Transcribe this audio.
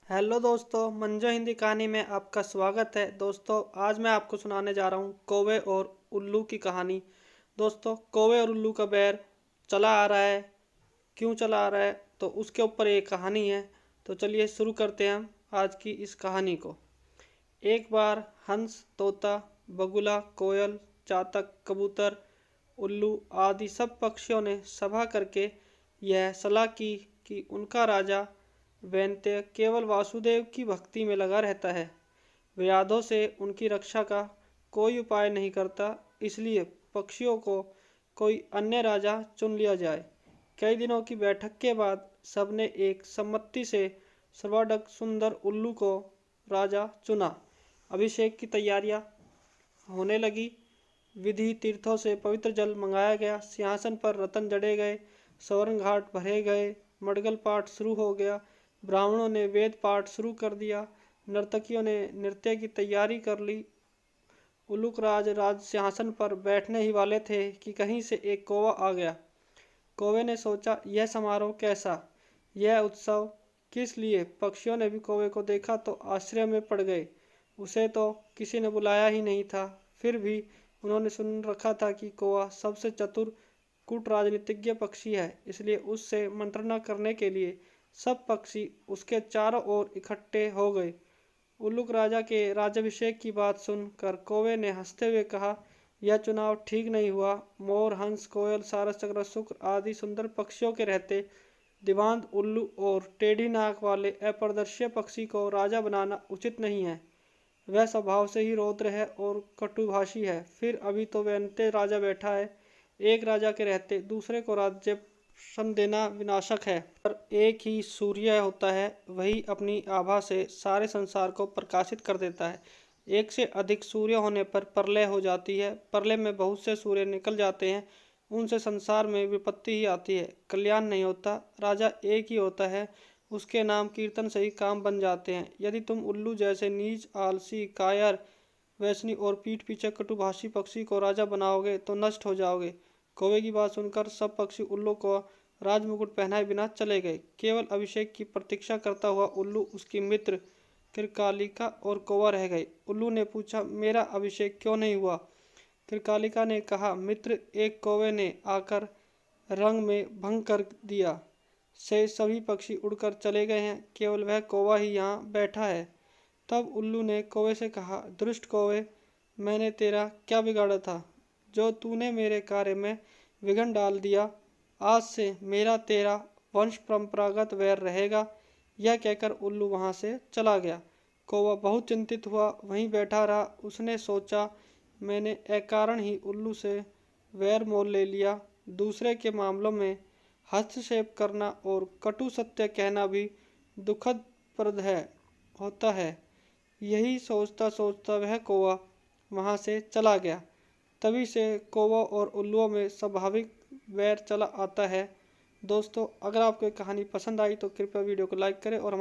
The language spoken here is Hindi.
हेलो दोस्तों, मंजो हिंदी कहानी में आपका स्वागत है। दोस्तों, आज मैं आपको सुनाने जा रहा हूँ कौवे और उल्लू की कहानी। दोस्तों, कौवे और उल्लू का बैर चला आ रहा है। क्यों चला आ रहा है तो उसके ऊपर एक कहानी है। तो चलिए शुरू करते हैं हम आज की इस कहानी को। एक बार हंस, तोता, बगुला, कोयल, चातक, कबूतर, उल्लू आदि सब पक्षियों ने सभा करके यह सलाह की कि उनका राजा वैन्त्य केवल वासुदेव की भक्ति में लगा रहता है। व्याधों से उनकी रक्षा का कोई उपाय नहीं करता, इसलिए पक्षियों को कोई अन्य राजा चुन लिया जाए। कई दिनों की बैठक के बाद सबने एक सम्मति से सर्वाधिक सुंदर उल्लू को राजा चुना। अभिषेक की तैयारियां होने लगी। विधि तीर्थों से पवित्र जल मंगाया गया, सिंहासन पर रतन जड़े गए, स्वर्ण घाट भरे गए, मडगल पाठ शुरू हो गया। ब्राह्मणों ने वेद पाठ शुरू कर दिया। नर्तकियों ने नृत्य की तैयारी कर ली। उल्लूक राज सिंहासन पर बैठने ही वाले थे कि कहीं से एक कौवा आ गया। कौवे ने सोचा, यह समारोह कैसा, यह उत्सव किस लिए। पक्षियों ने भी कौवे को देखा तो आश्चर्य में पड़ गए। उसे तो किसी ने बुलाया ही नहीं था। फिर भी उन्होंने सुन रखा था कि कौवा सबसे चतुर कूटराजनीतिज्ञ पक्षी है, इसलिए उससे मंत्रणा करने के लिए सब पक्षी उसके चारों ओर इकट्ठे हो गए। उल्लूक राजा के राज्याभिषेक की बात सुनकर कौवे ने हंसते हुए कहा, यह चुनाव ठीक नहीं हुआ। मोर, हंस, कोयल, सारस, चक्र, शुक्र आदि सुंदर पक्षियों के रहते दिवांत उल्लू और टेढ़ी नाक वाले अपारदर्शी पक्षी को राजा बनाना उचित नहीं है। वह स्वभाव से ही रौद्र है और कटुभाषी है। फिर अभी तो वैन्त्य राजा बैठा है। एक राजा के रहते दूसरे को राज्य देना विनाशक है। पर एक ही सूर्य होता है, वही अपनी आभा से सारे संसार को प्रकाशित कर देता है। एक से अधिक सूर्य होने पर प्रलय हो जाती है। प्रलय में बहुत से सूर्य निकल जाते हैं, उनसे संसार में विपत्ति ही आती है, कल्याण नहीं होता। राजा एक ही होता है, उसके नाम कीर्तन से ही काम बन जाते हैं। यदि तुम उल्लू जैसे नीच, आलसी, कायर, वैष्णी और पीठ पीछे कटुभाषी पक्षी को राजा बनाओगे तो नष्ट हो जाओगे। कौवे की बात सुनकर सब पक्षी उल्लू को राजमुकुट पहनाए बिना चले गए। केवल अभिषेक की प्रतीक्षा करता हुआ उल्लू, उसकी मित्र कृकालिका और कौवा रह गए। उल्लू ने पूछा, मेरा अभिषेक क्यों नहीं हुआ। कृकालिका ने कहा, मित्र, एक कौवे ने आकर रंग में भंग कर दिया। से सभी पक्षी उड़कर चले गए हैं, केवल वह कौवा ही यहाँ बैठा है। तब उल्लू ने कौवे से कहा, दुष्ट कौवे, मैंने तेरा क्या बिगाड़ा था जो तूने मेरे कार्य में विघ्न डाल दिया। आज से मेरा तेरा वंश परंपरागत वैर रहेगा। यह कहकर उल्लू वहां से चला गया। कौवा बहुत चिंतित हुआ, वहीं बैठा रहा। उसने सोचा, मैंने अकारण ही उल्लू से वैर मोल ले लिया। दूसरे के मामलों में हस्तक्षेप करना और कटु सत्य कहना भी दुखद प्रद है होता है। यही सोचता सोचता वह कौवा वहां से चला गया। तभी से कौवा और उल्लुओं में स्वाभाविक वैर चला आता है। दोस्तों, अगर आपको ये कहानी पसंद आई तो कृपया वीडियो को लाइक करें और